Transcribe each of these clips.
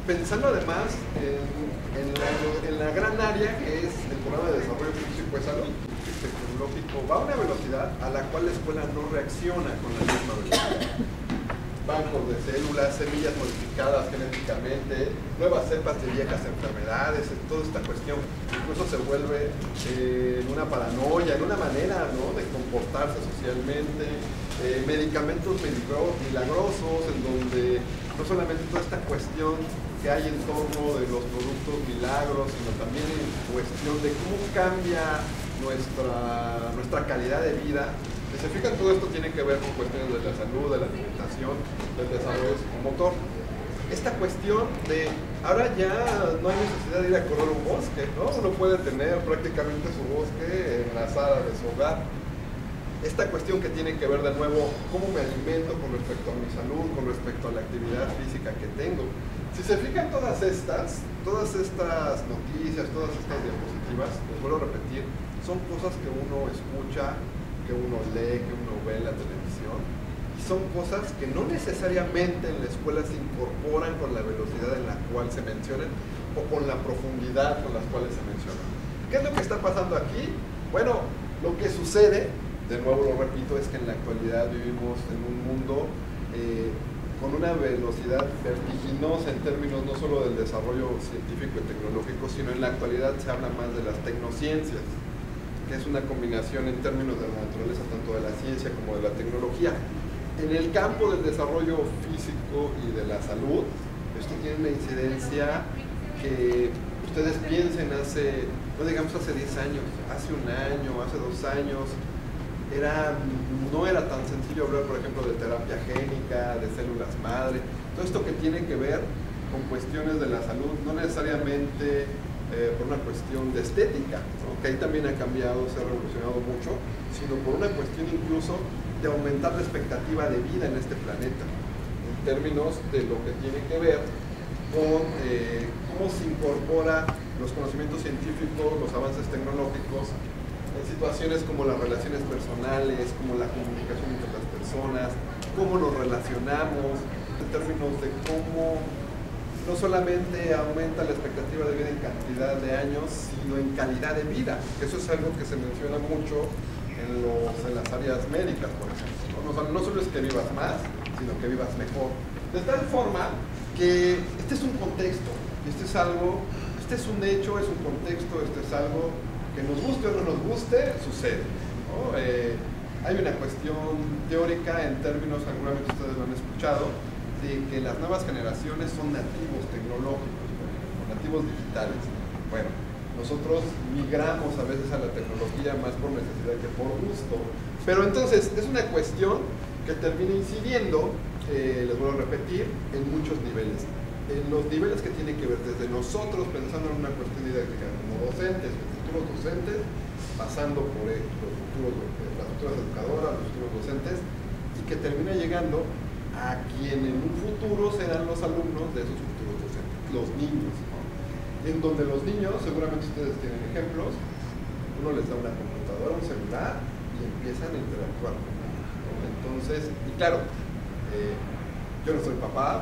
Pensando además en la gran área que es el programa de desarrollo físico de salud tecnológico, va a una velocidad a la cual la escuela no reacciona con la misma velocidad. Bancos de células, semillas modificadas genéticamente, nuevas cepas de viejas enfermedades, toda esta cuestión incluso se vuelve en una paranoia, en una manera, ¿no?, de comportarse socialmente, medicamentos milagrosos, en donde no solamente toda esta cuestión que hay en torno de los productos milagros, sino también en cuestión de cómo cambia nuestra calidad de vida. Si se fijan, todo esto tiene que ver con cuestiones de la salud, de la alimentación, del desarrollo psicomotor. Esta cuestión de, ahora ya no hay necesidad de ir a correr un bosque, ¿no? Uno puede tener prácticamente su bosque en la sala de su hogar. Esta cuestión que tiene que ver de nuevo, cómo me alimento con respecto a mi salud, con respecto a la actividad física que tengo. Si se fijan todas estas noticias, todas estas diapositivas, les vuelvo a repetir, son cosas que uno escucha, que uno lee, que uno ve en la televisión, y son cosas que no necesariamente en la escuela se incorporan con la velocidad en la cual se mencionan o con la profundidad con las cuales se mencionan. ¿Qué es lo que está pasando aquí? Bueno, lo que sucede, de nuevo lo repito, es que en la actualidad vivimos en un mundo con una velocidad vertiginosa en términos no solo del desarrollo científico y tecnológico, sino en la actualidad se habla más de las tecnociencias, que es una combinación en términos de la naturaleza tanto de la ciencia como de la tecnología. En el campo del desarrollo físico y de la salud, esto tiene una incidencia que ustedes piensen no digamos hace 10 años, hace un año, hace 2 años, no era tan sencillo hablar, por ejemplo, de terapia génica, de células madre, todo esto que tiene que ver con cuestiones de la salud, no necesariamente por una cuestión de estética, ¿no?, que ahí también ha cambiado, se ha revolucionado mucho, sino por una cuestión incluso de aumentar la expectativa de vida en este planeta, en términos de lo que tiene que ver con cómo se incorpora los conocimientos científicos, los avances tecnológicos, en situaciones como las relaciones personales, como la comunicación entre las personas, cómo nos relacionamos, en términos de cómo no solamente aumenta la expectativa de vida en cantidad de años, sino en calidad de vida. Eso es algo que se menciona mucho en las áreas médicas, por ejemplo. No solo es que vivas más, sino que vivas mejor. De tal forma que este es un contexto, este es un hecho, es un contexto, este es algo que nos guste o no nos guste, sucede, ¿no? Hay una cuestión teórica en términos, seguramente ustedes lo han escuchado, de que las nuevas generaciones son nativos tecnológicos, nativos digitales. Bueno, nosotros migramos a veces a la tecnología más por necesidad que por gusto, pero entonces es una cuestión que termina incidiendo, les vuelvo a repetir, en muchos niveles. En los niveles que tienen que ver desde nosotros, pensando en una cuestión didáctica como docentes, futuros docentes, pasando por las futuras educadoras, los futuros docentes, y que termina llegando a quien en un futuro serán los alumnos de esos futuros docentes, los niños, ¿no? En donde los niños, seguramente ustedes tienen ejemplos, uno les da una computadora, un celular, y empiezan a interactuar con ellos, ¿no? Entonces, y claro, yo no soy papá,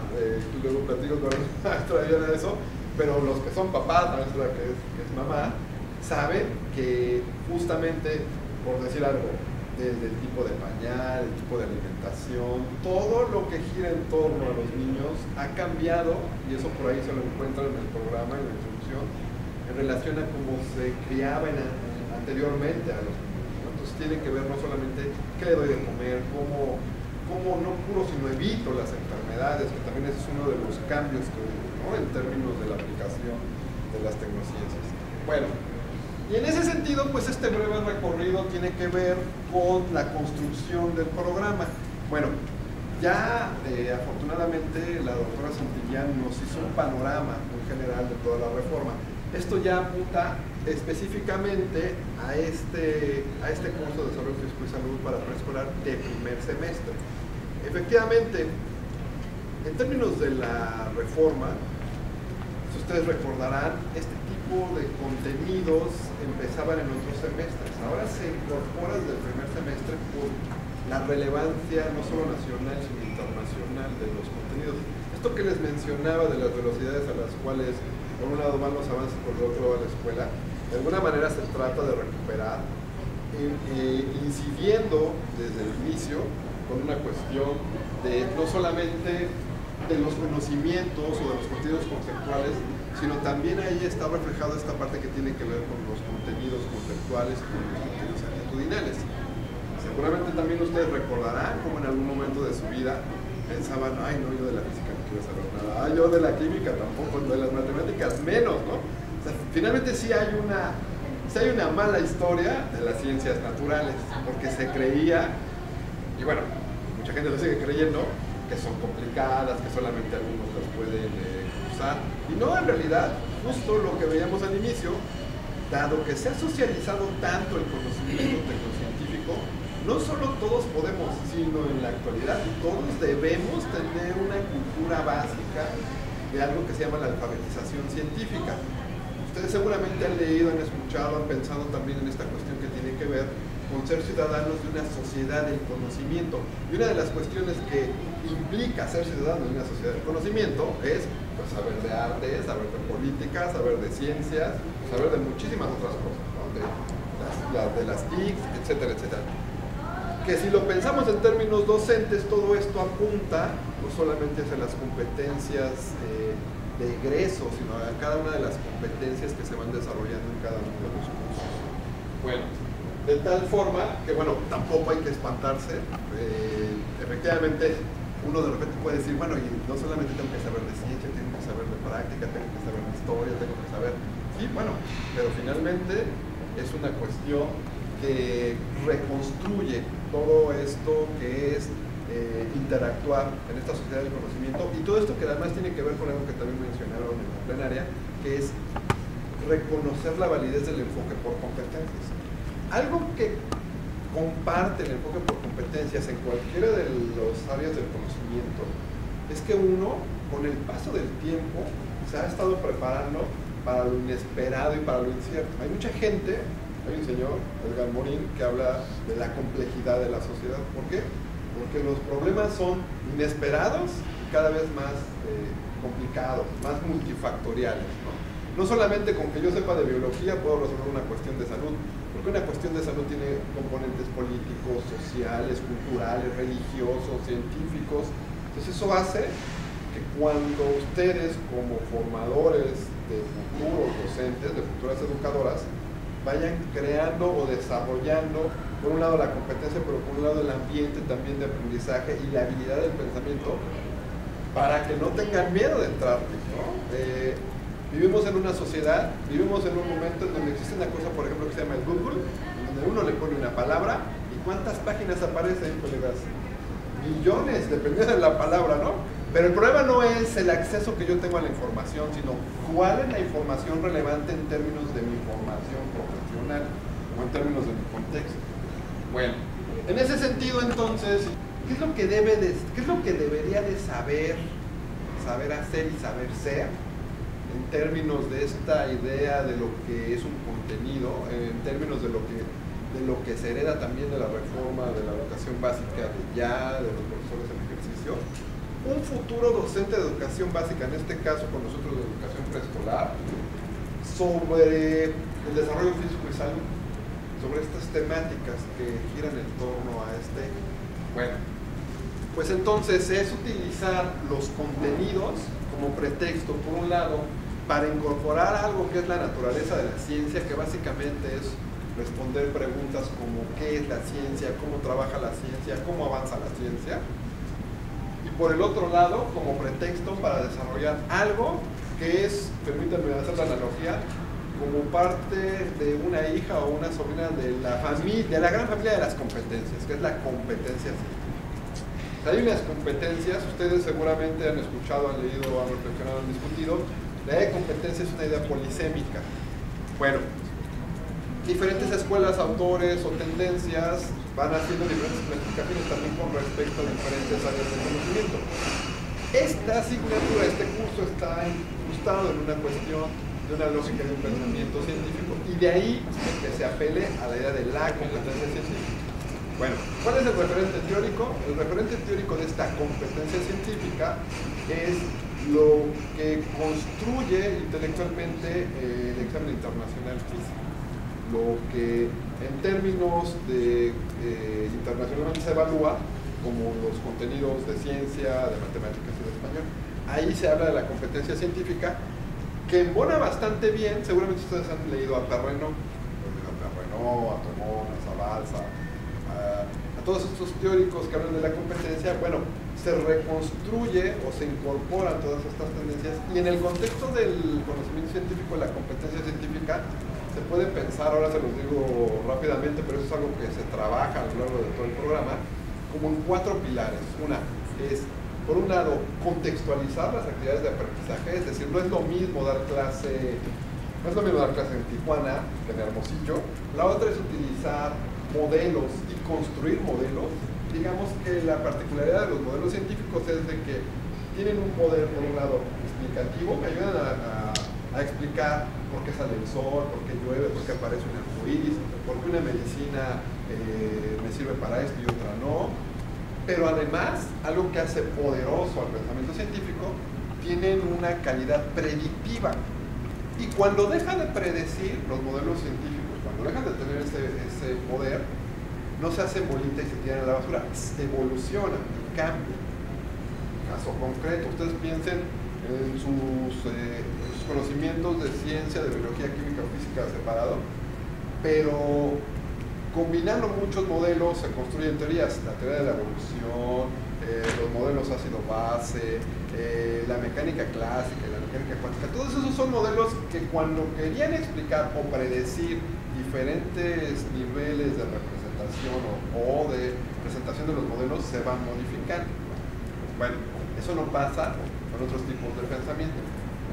luego platico con la maestra de eso, pero los que son papás, la maestra que es mamá, saben que justamente, por decir algo, desde el tipo de pañal, el tipo de alimentación, todo lo que gira en torno a los niños ha cambiado, y eso por ahí se lo encuentran en el programa, en la introducción, en relación a cómo se criaba anteriormente a los niños, ¿no? Entonces tiene que ver no solamente qué le doy de comer, cómo no curo, sino evito las enfermedades, que también ese es uno de los cambios que hubo, ¿no?, en términos de la aplicación de las tecnociencias. Bueno, y en ese sentido, pues este breve recorrido tiene que ver con la construcción del programa. Bueno, Ya afortunadamente la doctora Santillán nos hizo un panorama en general de toda la reforma. Esto ya apunta específicamente a este curso de desarrollo físico y salud para preescolar de primer semestre. Efectivamente, en términos de la reforma, si ustedes recordarán, este tipo de contenidos empezaban en otros semestres. Ahora se incorpora desde el primer semestre por la relevancia no solo nacional sino internacional de los contenidos. Esto que les mencionaba de las velocidades a las cuales por un lado van los avances, por el otro va la escuela, de alguna manera se trata de recuperar, incidiendo desde el inicio con una cuestión de no solamente de los conocimientos o de los contenidos conceptuales, sino también ahí está reflejada esta parte que tiene que ver con los contenidos conceptuales y con los contenidos actitudinales. Seguramente también ustedes recordarán cómo en algún momento de su vida pensaban, ay no, yo de la física no quiero saber nada, ay yo de la química tampoco, de las matemáticas menos, ¿no? O sea, finalmente sí hay una mala historia de las ciencias naturales, porque se creía, y bueno, mucha gente lo sigue creyendo, que son complicadas, que solamente algunos las pueden usar, y no, en realidad, justo lo que veíamos al inicio, dado que se ha socializado tanto el conocimiento tecnocientífico, no solo todos podemos, sino en la actualidad todos debemos tener una cultura básica de algo que se llama la alfabetización científica. Ustedes seguramente han leído, han escuchado, han pensado también en esta cuestión que tiene que ver con ser ciudadanos de una sociedad del conocimiento. Y una de las cuestiones que implica ser ciudadano de una sociedad del conocimiento es pues, saber de arte, saber de política, saber de ciencias, saber de muchísimas otras cosas, ¿no? de las TIC, etcétera, etcétera. Que si lo pensamos en términos docentes, todo esto apunta no solamente hacia las competencias de egreso, sino a cada una de las competencias que se van desarrollando en cada uno de los cursos. Bueno, de tal forma que, bueno, tampoco hay que espantarse. Efectivamente, uno de repente puede decir, bueno, y no solamente tengo que saber de ciencia, tengo que saber de práctica, tengo que saber de historia, tengo que saber... Sí, bueno, pero finalmente es una cuestión que reconstruye todo esto que es interactuar en esta sociedad del conocimiento, y todo esto que además tiene que ver con algo que también mencionaron en la plenaria, que es reconocer la validez del enfoque por competencias. Algo que comparte el enfoque por competencias en cualquiera de las áreas del conocimiento es que uno, con el paso del tiempo, se ha estado preparando para lo inesperado y para lo incierto. Hay mucha gente, hay un señor, Edgar Morin, que habla de la complejidad de la sociedad. ¿Por qué? Porque los problemas son inesperados y cada vez más complicados, más multifactoriales, ¿no? No solamente con que yo sepa de biología puedo resolver una cuestión de salud, porque una cuestión de salud tiene componentes políticos, sociales, culturales, religiosos, científicos. Entonces eso hace que cuando ustedes como formadores de futuros docentes, de futuras educadoras, vayan creando o desarrollando, por un lado la competencia, pero por un lado el ambiente también de aprendizaje y la habilidad del pensamiento, para que no tengan miedo de entrar, ¿no? Vivimos en una sociedad, vivimos en un momento en donde existe una cosa, por ejemplo, que se llama el Google, donde uno le pone una palabra y ¿cuántas páginas aparecen, colegas? Millones, dependiendo de la palabra, ¿no? Pero el problema no es el acceso que yo tengo a la información, sino cuál es la información relevante en términos de mi formación profesional o en términos de mi contexto. Bueno, en ese sentido entonces, ¿qué es lo que debería de saber hacer y saber ser en términos de esta idea de lo que es un contenido, en términos de lo que se hereda también de la reforma de la educación básica de los profesores en ejercicio? Un futuro docente de educación básica, en este caso con nosotros de educación preescolar, sobre el desarrollo físico y salud, sobre estas temáticas que giran en torno a este. Bueno, pues entonces es utilizar los contenidos como pretexto, por un lado, para incorporar algo que es la naturaleza de la ciencia, que básicamente es responder preguntas como ¿qué es la ciencia?, ¿cómo trabaja la ciencia?, ¿cómo avanza la ciencia? Y por el otro lado, como pretexto para desarrollar algo que es, permítanme hacer la analogía, como parte de una hija o una sobrina de la gran familia de las competencias, que es la competencia científica. Hay unas competencias, ustedes seguramente han escuchado, han leído, han reflexionado, han discutido. La idea de competencia es una idea polisémica. Bueno, diferentes escuelas, autores o tendencias van haciendo diferentes clasificaciones también con respecto a diferentes áreas de conocimiento. Esta asignatura, este curso está incrustado en una cuestión de una lógica de un pensamiento científico, y de ahí que se apele a la idea de la competencia científica. Bueno, ¿cuál es el referente teórico? El referente teórico de esta competencia científica es lo que construye intelectualmente el examen internacional físico. Lo que en términos de internacionalmente se evalúa como los contenidos de ciencia, de matemáticas y de español. Ahí se habla de la competencia científica, que embona bastante bien. Seguramente ustedes han leído a Perrenot, a Tomón, a Zabalza, a todos estos teóricos que hablan de la competencia. Bueno, se reconstruye o se incorporan todas estas tendencias, y en el contexto del conocimiento científico, la competencia científica se puede pensar, ahora se los digo rápidamente, pero eso es algo que se trabaja a lo largo de todo el programa, como en 4 pilares. Una es, por un lado, contextualizar las actividades de aprendizaje, es decir, no es lo mismo dar clase en Tijuana que en Hermosillo. La otra es utilizar modelos y construir modelos. Digamos que la particularidad de los modelos científicos es de que tienen un poder, por un lado, explicativo, que ayudan a explicar por qué sale el sol, por qué llueve, por qué aparece un arcoíris, por qué una medicina me sirve para esto y otra no. Pero además, algo que hace poderoso al pensamiento científico, tienen una calidad predictiva. Y cuando dejan de predecir los modelos científicos, cuando dejan de tener ese poder, no se hacen bolita y se tiran a la basura, evolucionan, cambian. Caso concreto, ustedes piensen en sus conocimientos de ciencia, de biología, química o física separado, pero combinando muchos modelos se construyen teorías. La teoría de la evolución, los modelos ácido-base, la mecánica clásica, la mecánica cuántica, todos esos son modelos que cuando querían explicar o predecir diferentes niveles de representación o de presentación de los modelos, se van modificando. Bueno, eso no pasa con otros tipos de pensamiento.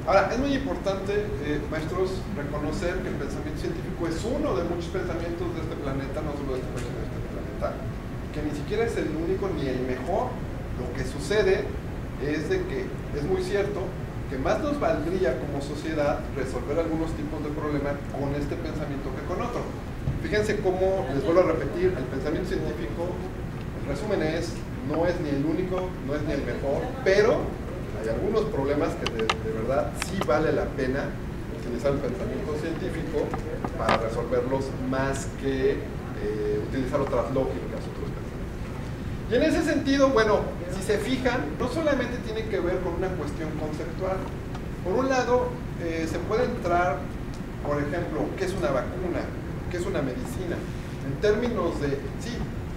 Ahora, es muy importante, maestros, reconocer que el pensamiento científico es uno de muchos pensamientos de este planeta, no solo de este planeta, que ni siquiera es el único ni el mejor. Lo que sucede es de que es muy cierto que más nos valdría como sociedad resolver algunos tipos de problemas con este pensamiento que con otro. Fíjense cómo, les vuelvo a repetir, el pensamiento científico, el resumen es, no es ni el único, no es ni el mejor, pero hay algunos problemas que de verdad sí vale la pena utilizar el pensamiento científico para resolverlos, más que utilizar otras lógicas, otros pensamientos. Y en ese sentido, bueno, si se fijan, no solamente tiene que ver con una cuestión conceptual. Por un lado, se puede entrar, por ejemplo, ¿qué es una vacuna? ¿Qué es una medicina? En términos de, sí,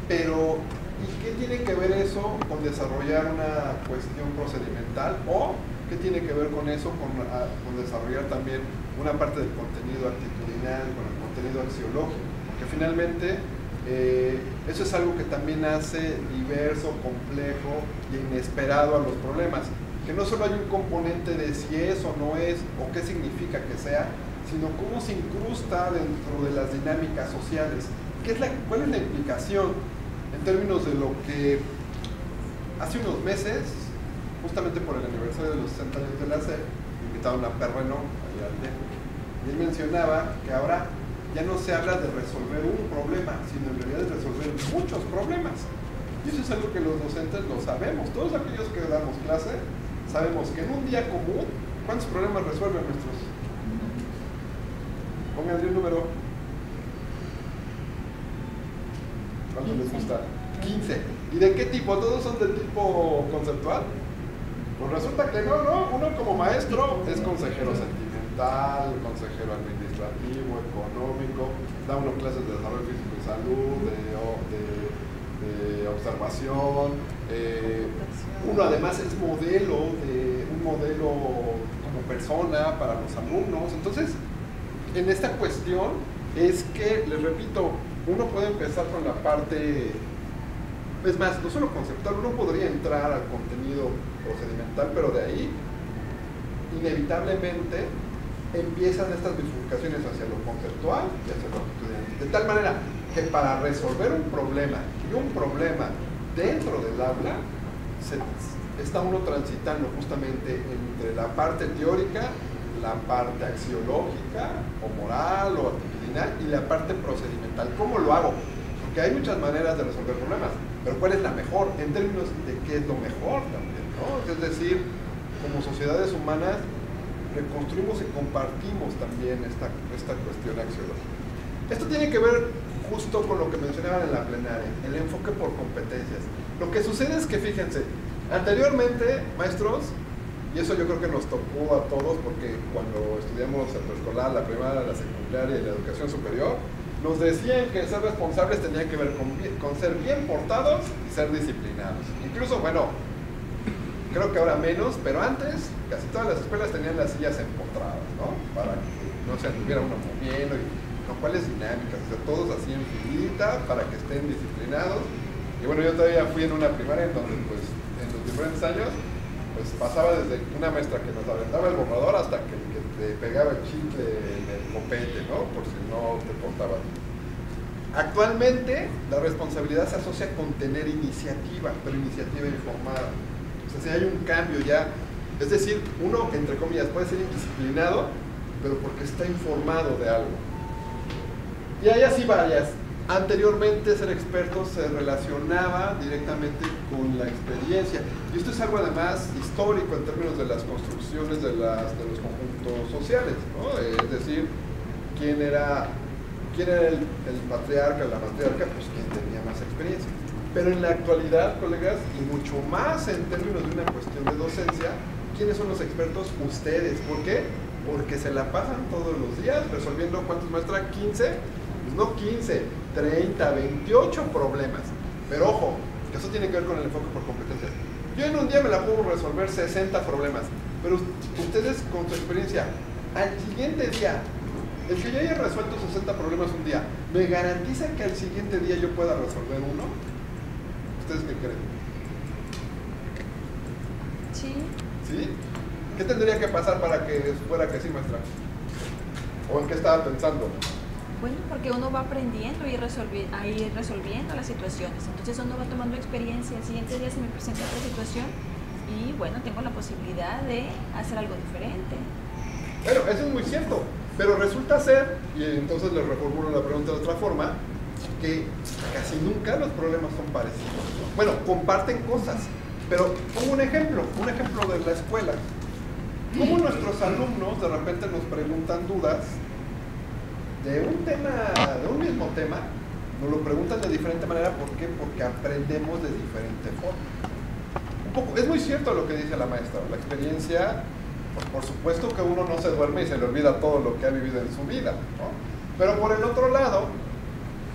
pero ¿y qué tiene que ver eso con desarrollar una cuestión procedimental? ¿O qué tiene que ver con eso con desarrollar también una parte del contenido actitudinal, con el contenido axiológico? Porque finalmente eso es algo que también hace diverso, complejo e inesperado a los problemas. Que no solo hay un componente de si es o no es, o qué significa que sea, sino cómo se incrusta dentro de las dinámicas sociales. ¿Cuál es la implicación en términos de lo que hace unos meses, justamente por el aniversario de los 60 años de la CEP, invitaron a Perrenot allá al DEF, y él mencionaba que ahora ya no se habla de resolver un problema, sino en realidad de resolver muchos problemas. Y eso es algo que los docentes lo sabemos. Todos aquellos que damos clase sabemos que en un día común, ¿cuántos problemas resuelven nuestros? Pónganle un número. ¿Cuánto les gusta? 15. ¿Y de qué tipo? ¿Todos son de tipo conceptual? Pues resulta que no. Uno como maestro es consejero sentimental, consejero administrativo, económico, da uno clases de desarrollo físico y salud, de observación. Uno además es un modelo como persona para los alumnos. Entonces, en esta cuestión es que, les repito, uno puede empezar con la parte Es más, no solo conceptual, uno podría entrar al contenido procedimental, pero de ahí, inevitablemente, empiezan estas bifurcaciones hacia lo conceptual y hacia lo actitudinal. De tal manera que para resolver un problema, y un problema dentro del aula, está uno transitando justamente entre la parte teórica, la parte axiológica, o moral, o actitudinal, y la parte procedimental. ¿Cómo lo hago? Porque hay muchas maneras de resolver problemas, pero ¿cuál es la mejor? En términos de qué es lo mejor también, ¿no? Es decir, como sociedades humanas, reconstruimos y compartimos también esta cuestión axiológica. Esto tiene que ver justo con lo que mencionaban en la plenaria, el enfoque por competencias. Lo que sucede es que, fíjense, anteriormente, maestros, y eso yo creo que nos tocó a todos, porque cuando estudiamos el preescolar, la primaria, la secundaria y la educación superior, nos decían que ser responsables tenía que ver con ser bien portados y ser disciplinados. Incluso, bueno, creo que ahora menos, pero antes casi todas las escuelas tenían las sillas empotradas, ¿no? Para que no se anduviera uno moviendo, y con cuáles dinámicas, o sea, todos así en filita para que estén disciplinados. Y bueno, yo todavía fui en una primaria en donde, pues, en los diferentes años, pues pasaba desde una maestra que nos aventaba el borrador hasta que te pegaba el chicle en el copete, ¿no? Por si no te portabas. Actualmente, la responsabilidad se asocia con tener iniciativa, pero iniciativa informada. O sea, si hay un cambio ya, es decir, uno, entre comillas, puede ser indisciplinado, pero porque está informado de algo. Y hay así varias. Anteriormente, ser experto se relacionaba directamente con la experiencia. Y esto es algo además histórico en términos de las construcciones de los conjuntos sociales, ¿no? Es decir, ¿quién era el patriarca, la matriarca? Pues quien tenía más experiencia. Pero en la actualidad, colegas, y mucho más en términos de una cuestión de docencia, ¿quiénes son los expertos? Ustedes. ¿Por qué? Porque se la pasan todos los días resolviendo, ¿cuántos, maestra? ¿15? Pues no 15, 30, 28 problemas. Pero ojo, que eso tiene que ver con el enfoque por competencias. Yo en un día me la puedo resolver 60 problemas, pero ustedes con su experiencia, al siguiente día, el que yo haya resuelto 60 problemas un día, ¿me garantiza que al siguiente día yo pueda resolver uno? ¿Ustedes qué creen? Sí. ¿Sí? ¿Qué tendría que pasar para que fuera que sí, maestra? ¿O en qué estaba pensando? Bueno, porque uno va aprendiendo y a ir resolviendo las situaciones. Entonces uno va tomando experiencia. El siguiente día se me presenta otra situación y bueno, tengo la posibilidad de hacer algo diferente. Bueno, eso es muy cierto. Pero resulta ser, y entonces les reformulo la pregunta de otra forma, que casi nunca los problemas son parecidos, ¿no? Bueno, comparten cosas. Pero pongo un ejemplo de la escuela. ¿Cómo nuestros alumnos de repente nos preguntan dudas de un tema, de un mismo tema? Nos lo preguntan de diferente manera. ¿Por qué? Porque aprendemos de diferente forma. Un poco, es muy cierto lo que dice la maestra. La experiencia, por supuesto que uno no se duerme y se le olvida todo lo que ha vivido en su vida, ¿no? Pero por el otro lado,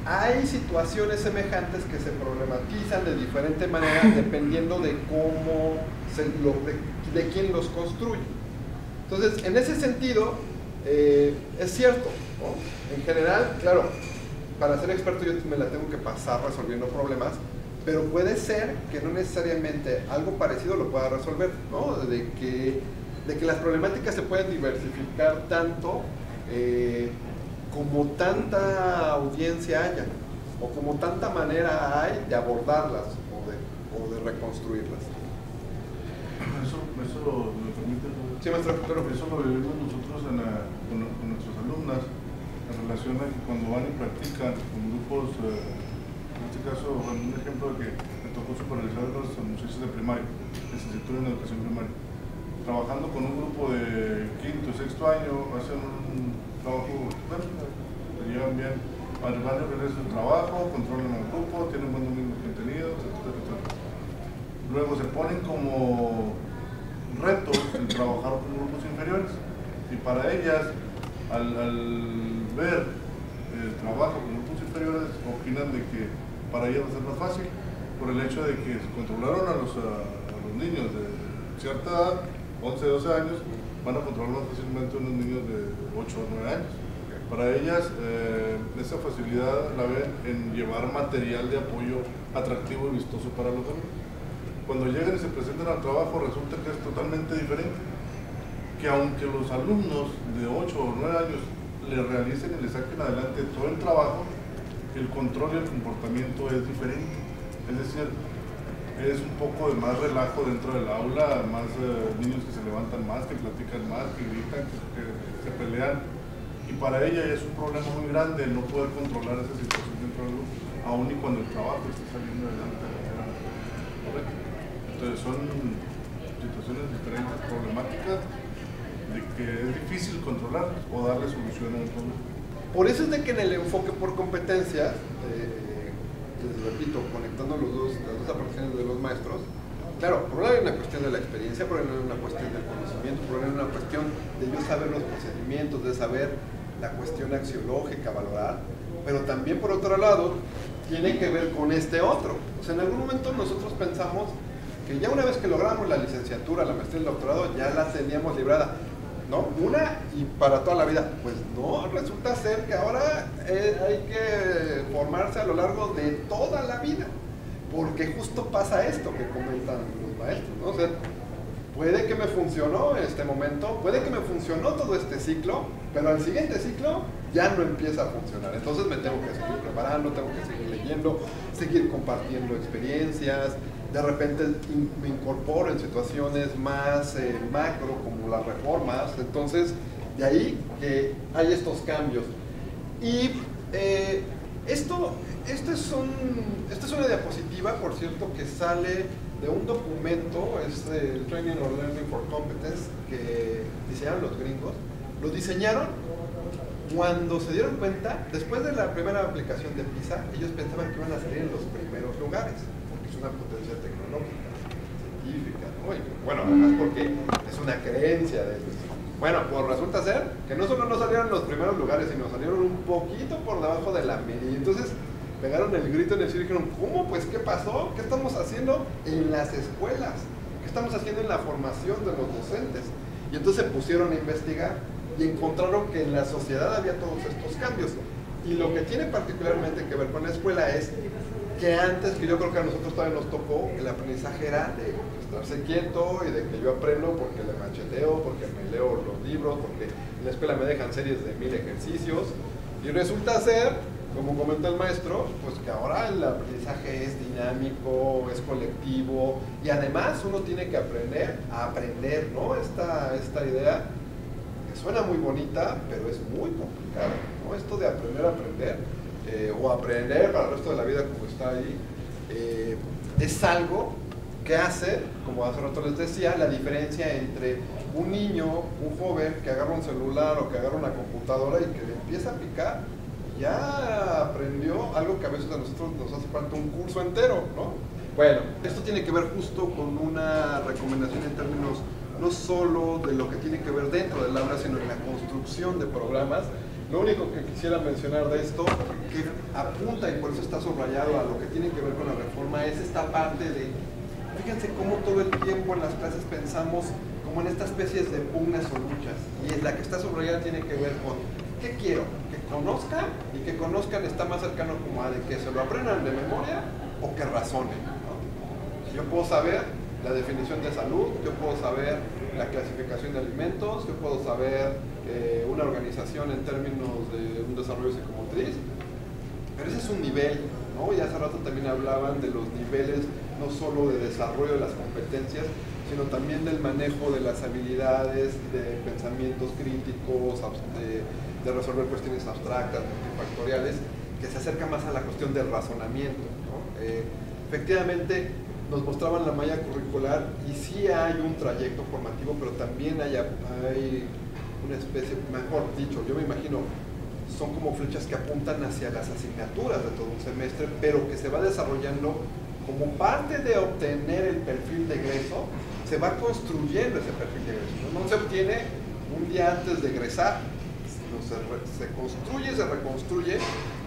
hay situaciones semejantes que se problematizan de diferente manera dependiendo de cómo, de quién los construye. Entonces, en ese sentido, es cierto, ¿no? En general, claro, para ser experto yo me la tengo que pasar resolviendo problemas, pero puede ser que no necesariamente algo parecido lo pueda resolver, ¿no? De que las problemáticas se pueden diversificar tanto como tanta audiencia haya, o como tanta manera hay de abordarlas o de reconstruirlas. Eso me permite. Sí, maestro, pero eso lo vivimos nosotros con nuestras alumnas en relación a que cuando van y practican con grupos, en este caso, un ejemplo de que me tocó supervisar a los muchachos de primaria, licenciatura en educación primaria, trabajando con un grupo de quinto y sexto año, hacen un trabajo estupendo, se llevan bien, van a regresar su trabajo, controlan el grupo, tienen buen dominio de contenido, etc. Luego se ponen como reto el trabajar con grupos inferiores, y para ellas, al ver el trabajo con grupos inferiores, opinan de que para ellas va a ser más fácil, por el hecho de que controlaron a los niños de cierta edad, 11, 12 años, van a controlar más fácilmente a unos niños de 8 o 9 años. Para ellas, esa facilidad la ven en llevar material de apoyo atractivo y vistoso para los alumnos. Cuando llegan y se presentan al trabajo, resulta que es totalmente diferente. Que aunque los alumnos de 8 o 9 años le realicen y le saquen adelante todo el trabajo, el control y el comportamiento es diferente. Es decir, es un poco de más relajo dentro del aula, más niños que se levantan más, que platican más, que gritan, que se pelean. Y para ella es un problema muy grande el no poder controlar esa situación dentro del grupo, aun y cuando el trabajo esté saliendo adelante de manera correcta. Entonces son situaciones diferentes, problemáticas, de que es difícil controlar o darle solución a un problema. Por eso es de que en el enfoque por competencias, les repito, conectando las dos aportaciones de los maestros, claro, por un lado hay una cuestión de la experiencia, por un lado hay una cuestión del conocimiento, por un lado hay una cuestión de yo saber los procedimientos, de saber la cuestión axiológica, valorar, pero también por otro lado tiene que ver con este otro. O sea, en algún momento nosotros pensamos que ya una vez que logramos la licenciatura, la maestría y el doctorado, ya la teníamos librada, ¿no? Una y para toda la vida. Pues no, resulta ser que ahora hay que formarse a lo largo de toda la vida, porque justo pasa esto que comentan los maestros, ¿no? O sea, puede que me funcionó este momento, puede que me funcionó todo este ciclo, pero al siguiente ciclo ya no empieza a funcionar. Entonces me tengo que seguir preparando, tengo que seguir leyendo, seguir compartiendo experiencias. De repente me incorporo en situaciones más macro, como las reformas. Entonces, de ahí que hay estos cambios. Y esto es una diapositiva, por cierto, que sale de un documento, es el Training or Learning for Competence, que diseñaron los gringos. Lo diseñaron cuando se dieron cuenta, después de la primera aplicación de PISA, ellos pensaban que iban a salir en los primeros lugares, porque es una potencia tecnológica, científica, ¿no? Y bueno, además porque es una creencia de ellos. Bueno, pues resulta ser que no solo no salieron en los primeros lugares, sino salieron un poquito por debajo de la media. Entonces pegaron el grito en el cielo y dijeron, ¿cómo? Pues, ¿qué pasó? ¿Qué estamos haciendo en las escuelas? ¿Qué estamos haciendo en la formación de los docentes? Y entonces se pusieron a investigar y encontraron que en la sociedad había todos estos cambios. Y lo que tiene particularmente que ver con la escuela es que antes, que yo creo que a nosotros todavía nos tocó, el aprendizaje era de estarse quieto y de que yo aprendo porque le macheteo, porque me leo los libros, porque en la escuela me dejan series de 1000 ejercicios. Y resulta ser, como comentó el maestro, pues que ahora el aprendizaje es dinámico, es colectivo, y además uno tiene que aprender a aprender, ¿no? Esta idea que suena muy bonita, pero es muy complicada, ¿no? Esto de aprender a aprender, o aprender para el resto de la vida, como está ahí, es algo que hace, como hace rato les decía, la diferencia entre un niño, un joven que agarra un celular o que agarra una computadora y que le empieza a picar, ya aprendió algo que a veces a nosotros nos hace falta un curso entero, ¿no? Bueno, esto tiene que ver justo con una recomendación en términos no solo de lo que tiene que ver dentro del aula, sino en la construcción de programas. Lo único que quisiera mencionar de esto, que apunta y por eso está subrayado a lo que tiene que ver con la reforma, es esta parte de, fíjense cómo todo el tiempo en las clases pensamos como en estas especies de pugnas o luchas, y es la que está subrayada tiene que ver con ¿qué quiero? Que conozcan, y que conozcan está más cercano como a de que se lo aprendan de memoria o que razonen, ¿no? Yo puedo saber la definición de salud, yo puedo saber la clasificación de alimentos, yo puedo saber una organización en términos de un desarrollo psicomotriz, pero ese es un nivel, ¿no? Y hace rato también hablaban de los niveles no solo de desarrollo de las competencias, sino también del manejo de las habilidades, de pensamientos críticos, de resolver cuestiones abstractas, multifactoriales, que se acerca más a la cuestión del razonamiento, ¿no? Efectivamente, nos mostraban la malla curricular y sí hay un trayecto formativo, pero también hay una especie, mejor dicho, yo me imagino, son como flechas que apuntan hacia las asignaturas de todo un semestre, pero que se va desarrollando como parte de obtener el perfil de egreso, se va construyendo ese perfil de egreso. No se obtiene un día antes de egresar, sino se construye, se reconstruye,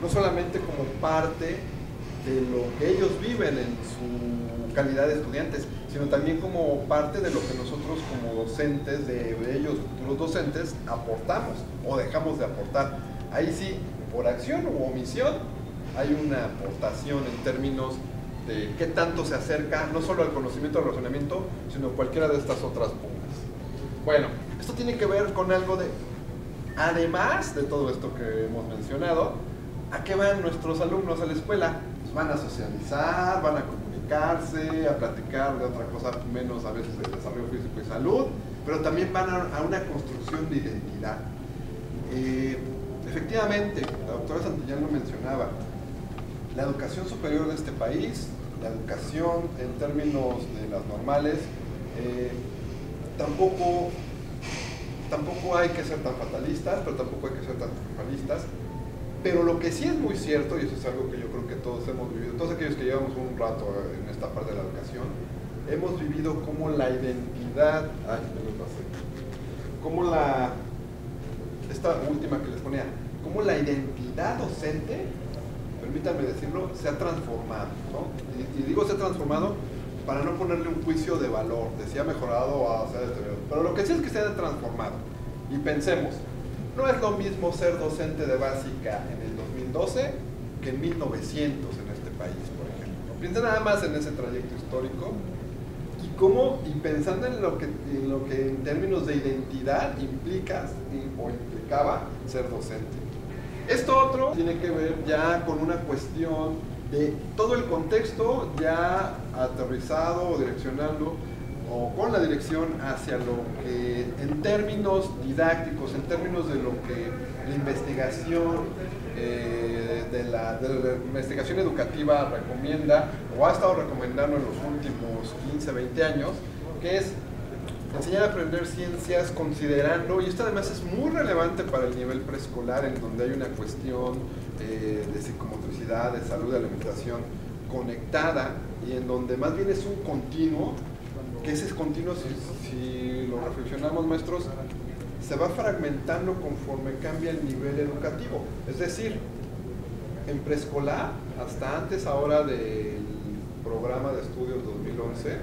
no solamente como parte de lo que ellos viven en su calidad de estudiantes, sino también como parte de lo que nosotros como docentes, de ellos, futuros docentes, aportamos o dejamos de aportar. Ahí sí, por acción u omisión, hay una aportación en términos de qué tanto se acerca, no solo al conocimiento del razonamiento, sino cualquiera de estas otras puntas. Bueno, esto tiene que ver con algo de, además de todo esto que hemos mencionado, ¿a qué van nuestros alumnos a la escuela? Pues van a socializar, van a comunicarse, a platicar de otra cosa menos a veces de desarrollo físico y salud, pero también van a una construcción de identidad. Efectivamente, la doctora Santillán lo mencionaba, la educación superior de este país, la educación en términos de las normales, tampoco hay que ser tan fatalistas, pero tampoco hay que ser tan triunfalistas. Pero lo que sí es muy cierto, y eso es algo que yo creo que todos hemos vivido, todos aquellos que llevamos un rato en esta parte de la educación, hemos vivido cómo la identidad, esta última que les ponía, cómo la identidad docente, permítanme decirlo, se ha transformado, ¿no? Y digo se ha transformado para no ponerle un juicio de valor, de si ha mejorado o se ha deteriorado, pero lo que sí es que se ha transformado. Y pensemos, no es lo mismo ser docente de básica en el 2012 que en 1900 en este país, por ejemplo. Piensa nada más en ese trayecto histórico y pensando en lo que en términos de identidad implicaba ser docente. Esto otro tiene que ver ya con una cuestión de todo el contexto ya aterrizado o direccionando o con la dirección hacia lo que en términos didácticos, en términos de lo que la investigación de la investigación educativa recomienda o ha estado recomendando en los últimos 15, 20 años, que es enseñar a aprender ciencias considerando, y esto además es muy relevante para el nivel preescolar, en donde hay una cuestión de psicomotricidad, de salud, de alimentación conectada, y en donde más bien es un continuo, que ese continuo, si lo reflexionamos, maestros, se va fragmentando conforme cambia el nivel educativo. Es decir, en preescolar, hasta antes ahora del programa de estudios 2011,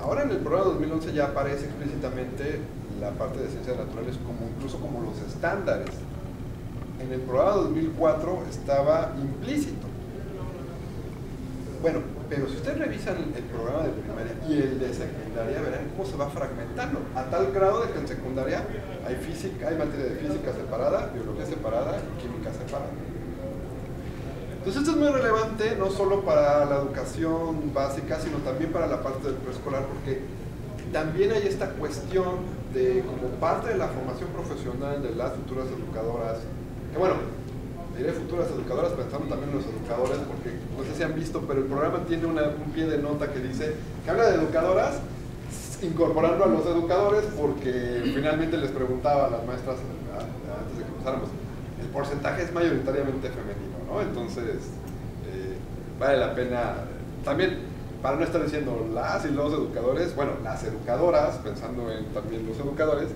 ahora en el programa 2011 ya aparece explícitamente la parte de ciencias naturales incluso como los estándares. En el programa 2004 estaba implícito. Bueno, pero si ustedes revisan el programa de primaria y el de secundaria, verán cómo se va fragmentando, a tal grado de que en secundaria hay materia de física separada, biología separada y química separada. Entonces esto es muy relevante no solo para la educación básica, sino también para la parte del preescolar, porque también hay esta cuestión de, como parte de la formación profesional de las futuras educadoras, que bueno, diré futuras educadoras pensando también en los educadores, porque no sé si han visto, pero el programa tiene un pie de nota que dice, que habla de educadoras, incorporando a los educadores, porque finalmente les preguntaba a las maestras, antes de que empezáramos, el porcentaje es mayoritariamente femenino, ¿no? Entonces, vale la pena, también, para no estar diciendo las y los educadores, bueno, las educadoras, pensando en también los educadores,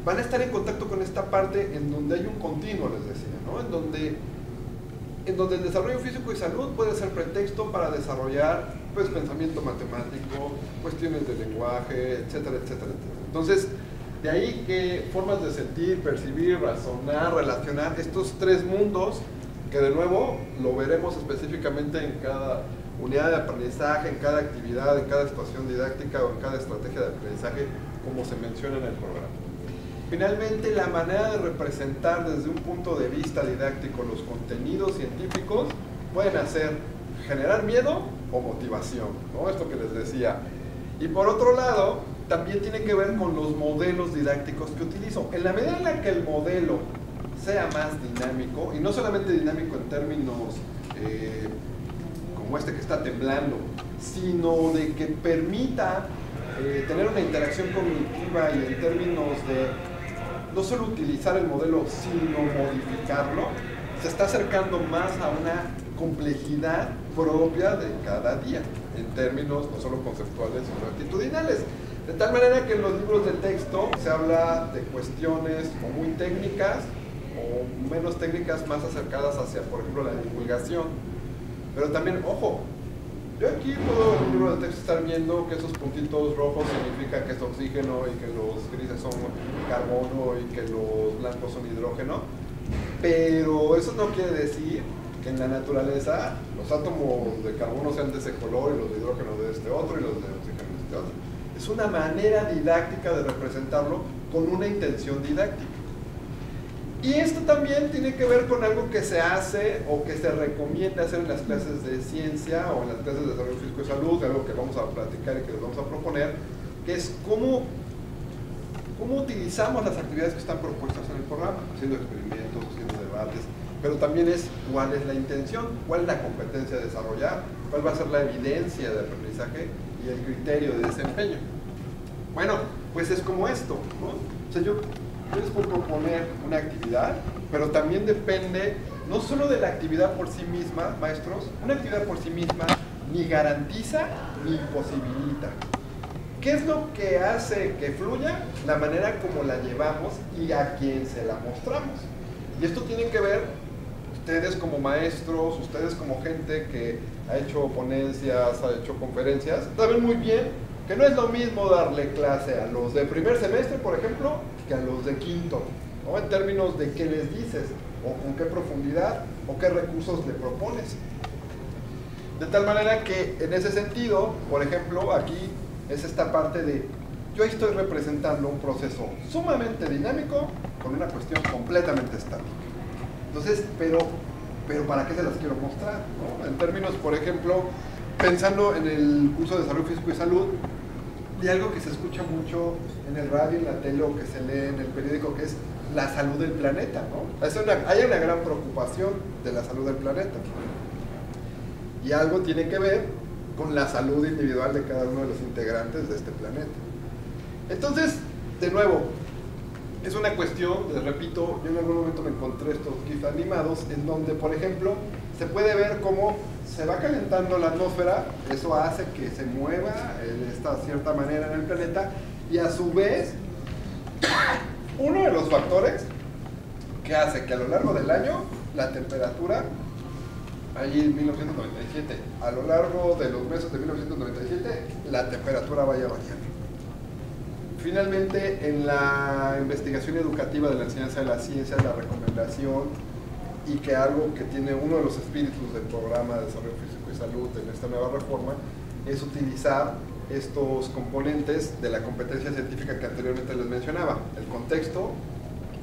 van a estar en contacto con esta parte en donde hay un continuo, les decía, ¿no? En donde el desarrollo físico y salud puede ser pretexto para desarrollar, pues, pensamiento matemático, cuestiones de lenguaje, etcétera, etcétera, etcétera. Entonces, de ahí que formas de sentir, percibir, razonar, relacionar estos tres mundos, que de nuevo lo veremos específicamente en cada unidad de aprendizaje, en cada actividad, en cada situación didáctica o en cada estrategia de aprendizaje, como se menciona en el programa. Finalmente, la manera de representar desde un punto de vista didáctico los contenidos científicos pueden generar miedo o motivación, ¿no? Esto que les decía. Y por otro lado, también tiene que ver con los modelos didácticos que utilizo. En la medida en la que el modelo sea más dinámico, y no solamente dinámico en términos como este que está temblando, sino de que permita tener una interacción cognitiva y en términos de no solo utilizar el modelo, sino modificarlo, se está acercando más a una complejidad propia de cada día, en términos no solo conceptuales, sino actitudinales. De tal manera que en los libros de texto se habla de cuestiones o muy técnicas o menos técnicas, más acercadas hacia, por ejemplo, la divulgación. Pero también, ojo, yo aquí puedo en un libro de texto estar viendo que esos puntitos rojos significa que es oxígeno y que los grises son carbono y que los blancos son hidrógeno, pero eso no quiere decir que en la naturaleza los átomos de carbono sean de ese color y los de hidrógeno de este otro y los de oxígeno de este otro. Es una manera didáctica de representarlo con una intención didáctica. Y esto también tiene que ver con algo que se hace o que se recomienda hacer en las clases de ciencia o en las clases de desarrollo físico y salud, algo que vamos a platicar y que les vamos a proponer, que es cómo utilizamos las actividades que están propuestas en el programa, haciendo experimentos, haciendo debates, pero también es cuál es la intención, cuál es la competencia a desarrollar, cuál va a ser la evidencia de aprendizaje y el criterio de desempeño. Bueno, pues es como esto, ¿no? O sea, yo les puedo proponer una actividad, pero también depende no solo de la actividad por sí misma, maestros, una actividad por sí misma ni garantiza ni imposibilita. ¿Qué es lo que hace que fluya? La manera como la llevamos y a quién se la mostramos. Y esto tiene que ver, ustedes como maestros, ustedes como gente que ha hecho ponencias, ha hecho conferencias, saben muy bien que no es lo mismo darle clase a los de primer semestre, por ejemplo, que a los de quinto, ¿no? En términos de qué les dices, o con qué profundidad, o qué recursos le propones. De tal manera que, en ese sentido, por ejemplo, aquí es esta parte de, yo estoy representando un proceso sumamente dinámico con una cuestión completamente estática. Entonces, pero ¿para qué se las quiero mostrar, ¿no? En términos, por ejemplo, pensando en el curso de Desarrollo Físico y Salud, y algo que se escucha mucho en el radio, en la tele o que se lee en el periódico, que es la salud del planeta, ¿no? Hay una gran preocupación de la salud del planeta. Y algo tiene que ver con la salud individual de cada uno de los integrantes de este planeta. Entonces, de nuevo, es una cuestión, les repito, yo en algún momento me encontré estos GIF animados en donde, por ejemplo, se puede ver cómo se va calentando la atmósfera, eso hace que se mueva de esta cierta manera en el planeta, y a su vez, uno de los factores que hace que a lo largo del año la temperatura, allí en 1997, a lo largo de los meses de 1997, la temperatura vaya variando. Finalmente, en la investigación educativa de la enseñanza de la ciencia, la recomendación, y que algo que tiene uno de los espíritus del programa de desarrollo físico y salud en esta nueva reforma, es utilizar estos componentes de la competencia científica que anteriormente les mencionaba. El contexto,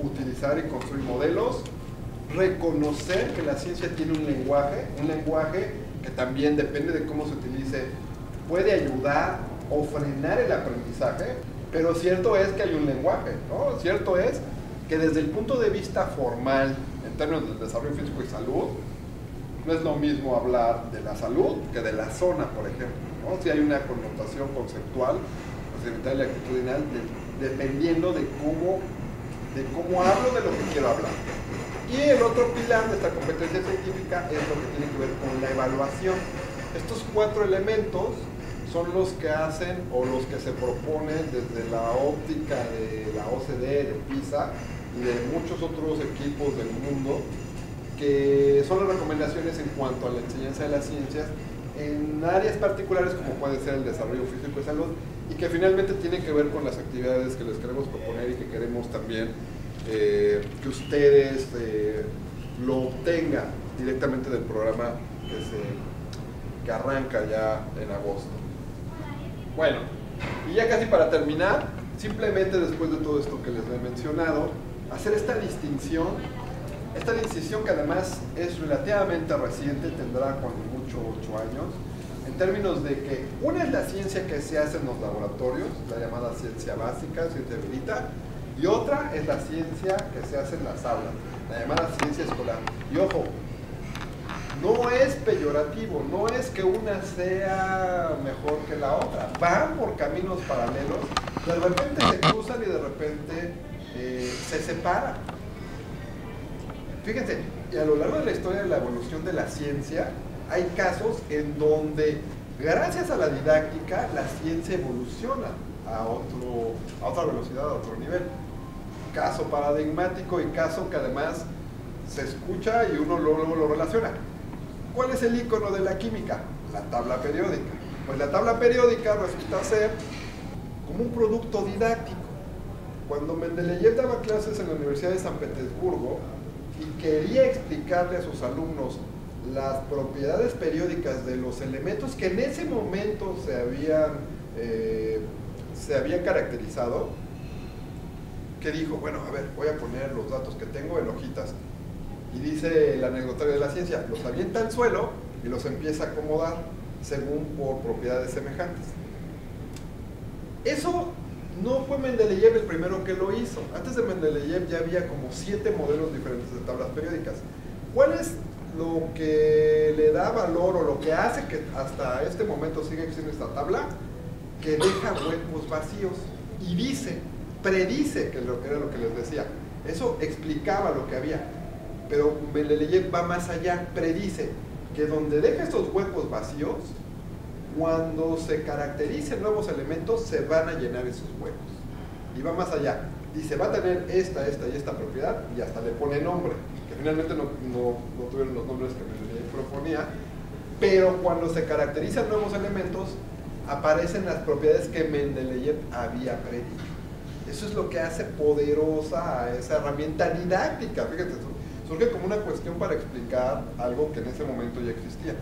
utilizar y construir modelos, reconocer que la ciencia tiene un lenguaje que también depende de cómo se utilice, puede ayudar o frenar el aprendizaje, pero cierto es que hay un lenguaje, ¿no? Cierto es que desde el punto de vista formal, en términos del desarrollo físico y salud, no es lo mismo hablar de la salud que de la zona, por ejemplo, ¿no? Si hay una connotación conceptual, procedimental y actitudinal, dependiendo de cómo hablo de lo que quiero hablar. Y el otro pilar de esta competencia científica es lo que tiene que ver con la evaluación. Estos 4 elementos son los que hacen o los que se proponen desde la óptica de la OCDE, de PISA y de muchos otros equipos del mundo, que son las recomendaciones en cuanto a la enseñanza de las ciencias en áreas particulares como puede ser el desarrollo físico y salud, y que finalmente tienen que ver con las actividades que les queremos proponer y que queremos también que ustedes lo obtengan directamente del programa que arranca ya en agosto. Bueno, y ya casi para terminar, simplemente después de todo esto que les he mencionado, hacer esta distinción que además es relativamente reciente, tendrá con mucho 8 años, en términos de que una es la ciencia que se hace en los laboratorios, la llamada ciencia básica, ciencia erudita, y otra es la ciencia que se hace en las aulas, la llamada ciencia escolar. Y ojo, no es peyorativo, no es que una sea mejor que la otra, van por caminos paralelos, de repente se cruzan y de repente se separan. Fíjense, y a lo largo de la historia de la evolución de la ciencia, hay casos en donde, gracias a la didáctica, la ciencia evoluciona a otra velocidad, a otro nivel. Caso paradigmático y caso que además se escucha y uno luego lo relaciona. ¿Cuál es el icono de la química? La tabla periódica. Pues la tabla periódica resulta ser como un producto didáctico. Cuando Mendeleev daba clases en la Universidad de San Petersburgo, y quería explicarle a sus alumnos las propiedades periódicas de los elementos que en ese momento se habían caracterizado, que dijo, bueno, a ver, voy a poner los datos que tengo en hojitas. Y dice el anecdotario de la ciencia, los avienta al suelo y los empieza a acomodar según por propiedades semejantes. Eso no fue Mendeleev el primero que lo hizo. Antes de Mendeleev ya había como 7 modelos diferentes de tablas periódicas. ¿Cuál es lo que le da valor o lo que hace que hasta este momento siga existiendo esta tabla? Que deja huecos vacíos y predice que era lo que les decía. Eso explicaba lo que había. Pero Mendeleev va más allá, predice que donde deja estos huecos vacíos, cuando se caractericen nuevos elementos, se van a llenar esos huecos. Y va más allá. Dice, va a tener esta y esta propiedad, y hasta le pone nombre, que finalmente no tuvieron los nombres que Mendeleev proponía, pero cuando se caracterizan nuevos elementos, aparecen las propiedades que Mendeleev había predicho. Eso es lo que hace poderosa a esa herramienta didáctica. Fíjate, surge como una cuestión para explicar algo que en ese momento ya existía.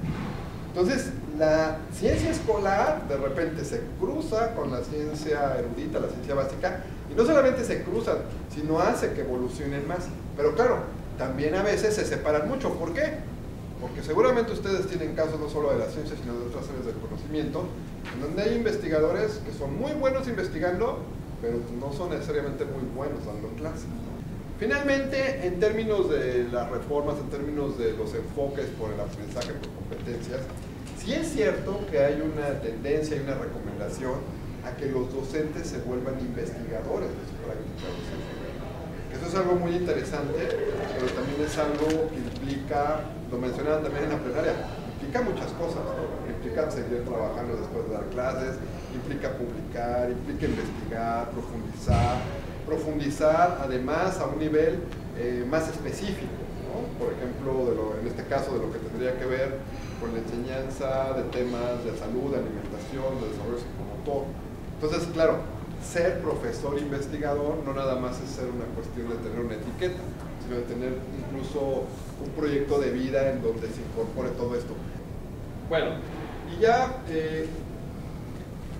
Entonces, la ciencia escolar de repente se cruza con la ciencia erudita, la ciencia básica, y no solamente se cruzan, sino hace que evolucionen más. Pero claro, también a veces se separan mucho. ¿Por qué? Porque seguramente ustedes tienen casos no solo de la ciencia, sino de otras áreas del conocimiento, en donde hay investigadores que son muy buenos investigando, pero no son necesariamente muy buenos dando clases. Finalmente, en términos de las reformas, en términos de los enfoques por el aprendizaje por competencias, sí es cierto que hay una tendencia y una recomendación a que los docentes se vuelvan investigadores de su práctica docente. Eso es algo muy interesante, pero también es algo que implica, lo mencionaban también en la plenaria, implica muchas cosas, ¿no? Implica seguir trabajando después de dar clases, implica publicar, implica investigar, profundizar además a un nivel más específico, ¿no? Por ejemplo, en este caso de lo que tendría que ver con la enseñanza de temas de salud, de alimentación, de desarrollo psicomotor. Entonces, claro, ser profesor investigador no nada más es ser una cuestión de tener una etiqueta, sino de tener incluso un proyecto de vida en donde se incorpore todo esto. Bueno, y ya,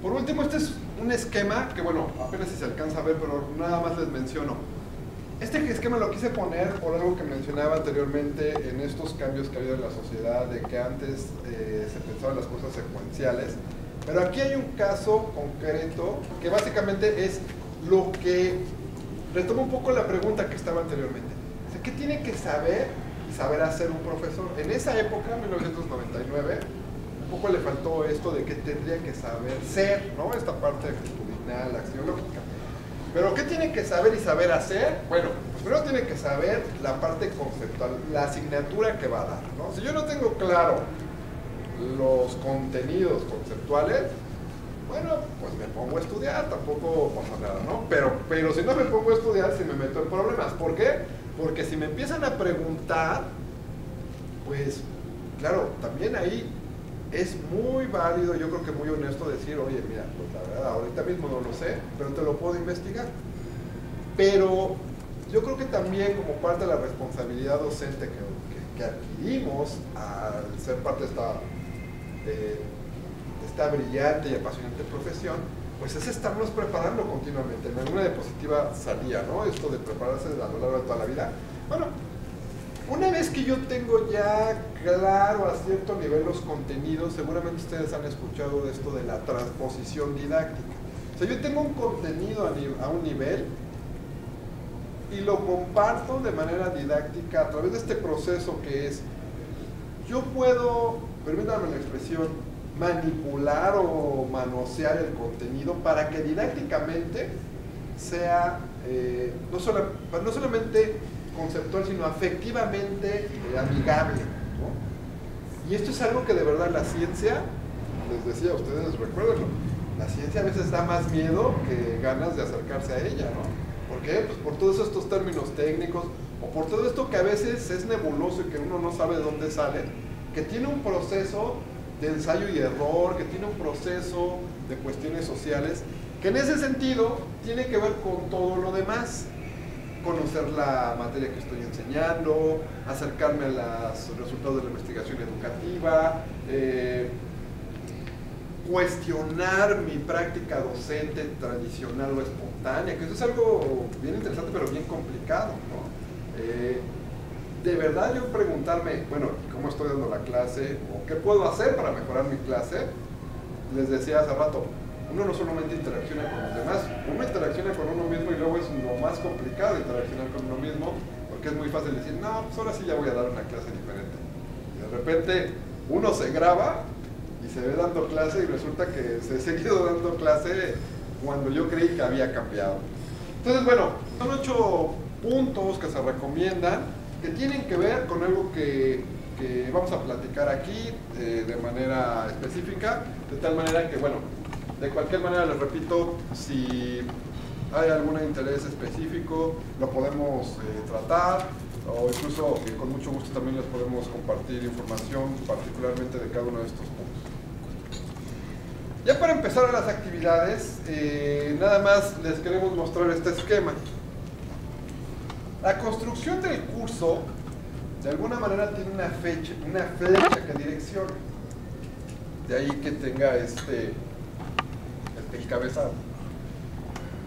por último, este es un esquema que, bueno, apenas si se alcanza a ver, pero nada más les menciono. Este esquema lo quise poner por algo que mencionaba anteriormente en estos cambios que ha habido en la sociedad, de que antes se pensaban las cosas secuenciales, pero aquí hay un caso concreto que básicamente es lo que retoma un poco la pregunta que estaba anteriormente. O sea, ¿qué tiene que saber y saber hacer un profesor? En esa época, 1999, un poco le faltó esto de que tendría que saber ser, ¿no? Esta parte actitudinal, axiológica. Pero ¿qué tiene que saber y saber hacer? Bueno, pues primero tiene que saber la parte conceptual, la asignatura que va a dar, ¿no? Si yo no tengo claro los contenidos conceptuales, bueno, pues me pongo a estudiar, tampoco pasa nada, ¿no? Pero si no me pongo a estudiar, sí me meto en problemas. ¿Por qué? Porque si me empiezan a preguntar, pues, claro, también ahí es muy válido, yo creo que muy honesto decir, oye, mira, pues la verdad, ahorita mismo no lo sé, pero te lo puedo investigar. Pero yo creo que también como parte de la responsabilidad docente que adquirimos al ser parte de esta brillante y apasionante profesión, pues es estarnos preparando continuamente. En alguna diapositiva salía, ¿no? Esto de prepararse a lo largo de toda la vida. Bueno, una vez que yo tengo ya claro a cierto nivel los contenidos, seguramente ustedes han escuchado de esto de la transposición didáctica. O sea, yo tengo un contenido a un nivel y lo comparto de manera didáctica a través de este proceso que es, yo puedo, permítanme la expresión, manipular o manosear el contenido para que didácticamente sea no solamente conceptual, sino afectivamente amigable, ¿no? Y esto es algo que de verdad la ciencia, les decía a ustedes, recuérdenlo, la ciencia a veces da más miedo que ganas de acercarse a ella, ¿no? ¿Por qué? Pues por todos estos términos técnicos, o por todo esto que a veces es nebuloso y que uno no sabe de dónde sale, que tiene un proceso de ensayo y error, que tiene un proceso de cuestiones sociales, que en ese sentido tiene que ver con todo lo demás. conocer la materia que estoy enseñando, acercarme a los resultados de la investigación educativa, cuestionar mi práctica docente tradicional o espontánea, que eso es algo bien interesante pero bien complicado, ¿no? De verdad yo preguntarme, bueno, ¿cómo estoy dando la clase? ¿O qué puedo hacer para mejorar mi clase? Les decía hace rato, uno no solamente interacciona con los demás, uno interacciona con uno mismo y luego es lo más complicado interaccionar con uno mismo, porque es muy fácil decir, no, pues ahora sí ya voy a dar una clase diferente. Y de repente uno se graba y se ve dando clase y resulta que se ha seguido dando clase cuando yo creí que había cambiado. Entonces, bueno, son 8 puntos que se recomiendan que tienen que ver con algo que vamos a platicar aquí de manera específica, de tal manera que, bueno, de cualquier manera les repito, si hay algún interés específico lo podemos tratar, o incluso con mucho gusto también les podemos compartir información particularmente de cada uno de estos puntos. Ya para empezar a las actividades, nada más les queremos mostrar este esquema. La construcción del curso de alguna manera tiene una flecha que direcciona. De ahí que tenga el encabezado.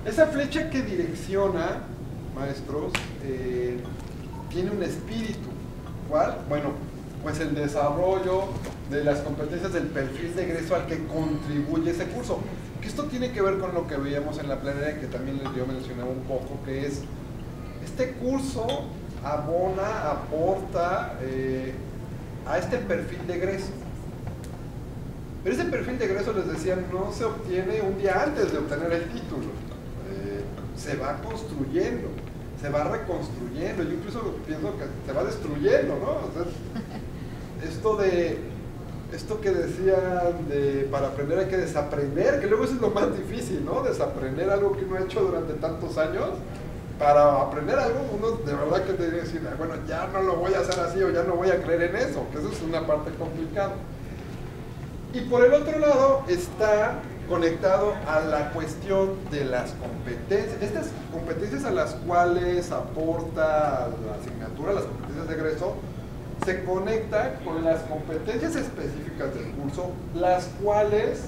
Esa flecha que direcciona, maestros, tiene un espíritu. ¿Cuál? Bueno, pues el desarrollo de las competencias del perfil de egreso al que contribuye ese curso. Que esto tiene que ver con lo que veíamos en la plenaria, que también yo mencionaba un poco, que es este curso abona, aporta a este perfil de egreso. Pero ese perfil de egreso, les decía, no se obtiene un día antes de obtener el título. Se va construyendo, se va reconstruyendo. Yo incluso pienso que se va destruyendo, ¿no? O sea, esto que decían para aprender hay que desaprender, que luego eso es lo más difícil, ¿no? Desaprender algo que uno ha hecho durante tantos años. Para aprender algo, uno de verdad que debería decir, bueno, ya no lo voy a hacer así o ya no voy a creer en eso, que eso es una parte complicada. Y por el otro lado está conectado a la cuestión de las competencias. Estas competencias a las cuales aporta la asignatura, las competencias de egreso, se conecta con las competencias específicas del curso, de las cuales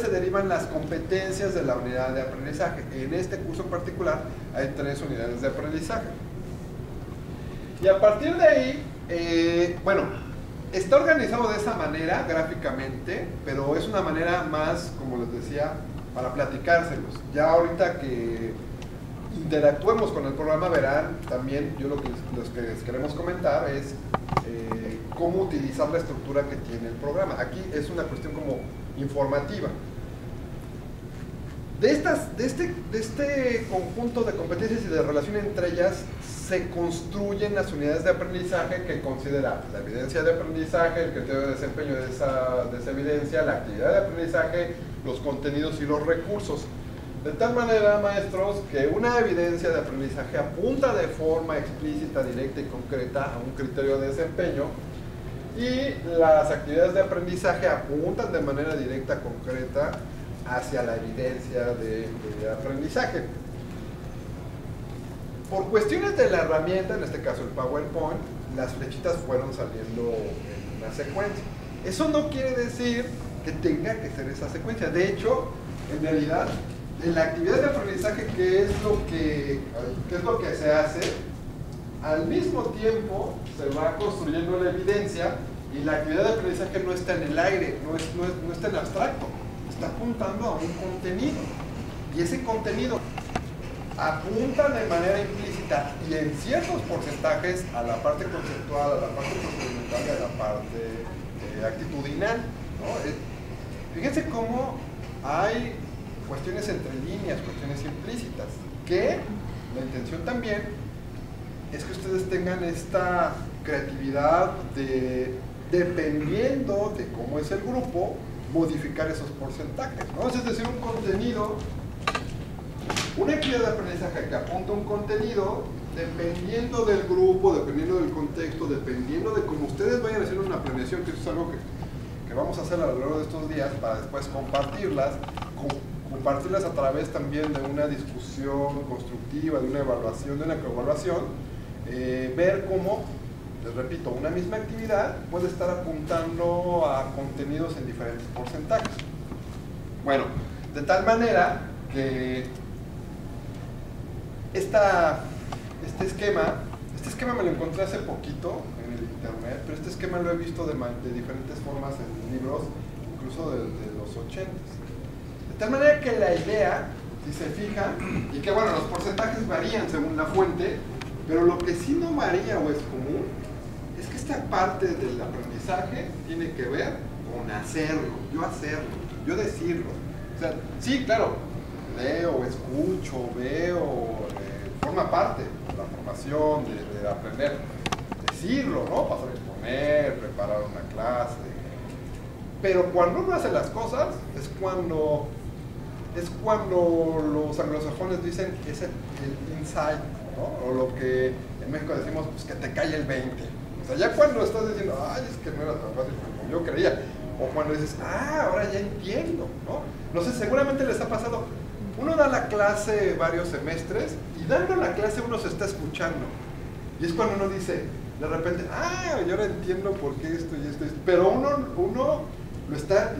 se derivan las competencias de la unidad de aprendizaje. En este curso en particular hay 3 unidades de aprendizaje. Y a partir de ahí, bueno, está organizado de esa manera gráficamente, pero es una manera más, como les decía, para platicárselos. Ya ahorita que interactuemos con el programa verán también, yo lo que les queremos comentar es cómo utilizar la estructura que tiene el programa. Aquí es una cuestión como informativa. De este conjunto de competencias y de relación entre ellas se construyen las unidades de aprendizaje que considera la evidencia de aprendizaje, el criterio de desempeño de esa evidencia, la actividad de aprendizaje, los contenidos y los recursos. De tal manera, maestros, que una evidencia de aprendizaje apunta de forma explícita, directa y concreta a un criterio de desempeño, y las actividades de aprendizaje apuntan de manera directa, concreta, hacia la evidencia de aprendizaje. Por cuestiones de la herramienta, en este caso el PowerPoint, las flechitas fueron saliendo en una secuencia. Eso no quiere decir que tenga que ser esa secuencia. De hecho, en realidad, en la actividad de aprendizaje, ¿qué es lo que se hace? Al mismo tiempo se va construyendo la evidencia y la actividad de aprendizaje no está en el aire, no está en abstracto, está apuntando a un contenido. Y ese contenido apunta de manera implícita y en ciertos porcentajes a la parte conceptual, a la parte procedimental y a la parte actitudinal, ¿no? Fíjense cómo hay cuestiones entre líneas, cuestiones implícitas, que la intención también es que ustedes tengan esta creatividad de, dependiendo de cómo es el grupo, modificar esos porcentajes, ¿no? Es decir, un contenido, una actividad de aprendizaje que apunta a un contenido, dependiendo del grupo, dependiendo del contexto, dependiendo de cómo ustedes vayan haciendo una planeación, que eso es algo que vamos a hacer a lo largo de estos días para después compartirlas, compartirlas a través también de una discusión constructiva, de una evaluación, de una coevaluación, ver cómo, les repito, una misma actividad puede estar apuntando a contenidos en diferentes porcentajes. Bueno, de tal manera que este esquema me lo encontré hace poquito en el internet, pero este esquema lo he visto de diferentes formas en libros, incluso de los 80s. De tal manera que la idea, si se fijan, y que bueno, los porcentajes varían según la fuente, pero lo que sí no varía o es común, es que esta parte del aprendizaje tiene que ver con hacerlo, yo decirlo. O sea, sí, claro, leo, escucho, veo, forma parte de la formación, de aprender, decirlo, ¿no? Pasar a exponer, preparar una clase. Pero cuando uno hace las cosas, es cuando los anglosajones dicen que es el insight, ¿no? O lo que en México decimos, pues que te cae el 20. O sea, ya cuando estás diciendo, ay, es que no era tan fácil como yo creía. O cuando dices, ahora ya entiendo, ¿no? No sé, seguramente les ha pasado. Uno da la clase varios semestres y dando la clase uno se está escuchando. Y es cuando uno dice, de repente, yo ahora entiendo por qué esto y esto. Pero uno lo está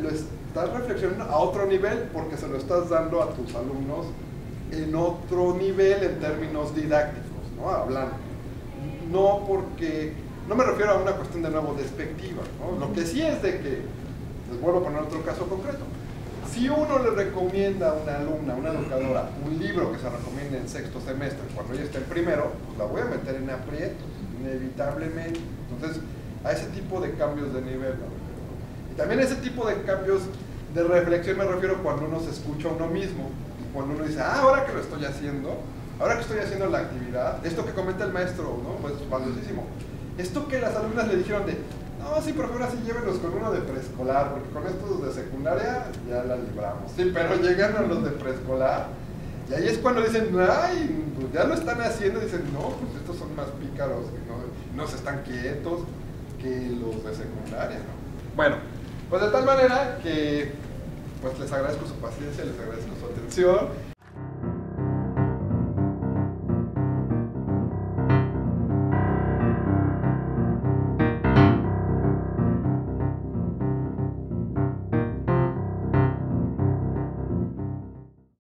reflexionando a otro nivel porque se lo estás dando a tus alumnos en otro nivel en términos didácticos, ¿no? Hablando. No porque, no me refiero a una cuestión de nuevo despectiva, ¿no? Lo que sí es de que, les vuelvo a poner otro caso concreto. Si uno le recomienda a una alumna, a una educadora, un libro que se recomienda en sexto semestre, cuando ella está en primero, pues la voy a meter en aprietos, inevitablemente. Entonces, a ese tipo de cambios de nivel, ¿no? Y también a ese tipo de cambios de reflexión me refiero cuando uno se escucha a uno mismo, y cuando uno dice, ahora que lo estoy haciendo, ahora que estoy haciendo la actividad, esto que comenta el maestro, ¿no? Pues valiosísimo. Esto que las alumnas le dijeron de, no, sí, por favor, así llévenos con uno de preescolar, porque con estos de secundaria ya la libramos. Sí, pero llegan a los de preescolar, y ahí es cuando dicen, ay, pues ya lo están haciendo, y dicen, no, pues estos son más pícaros, no se están quietos que los de secundaria, ¿no? Bueno, pues de tal manera que, pues les agradezco su paciencia, les agradezco su atención.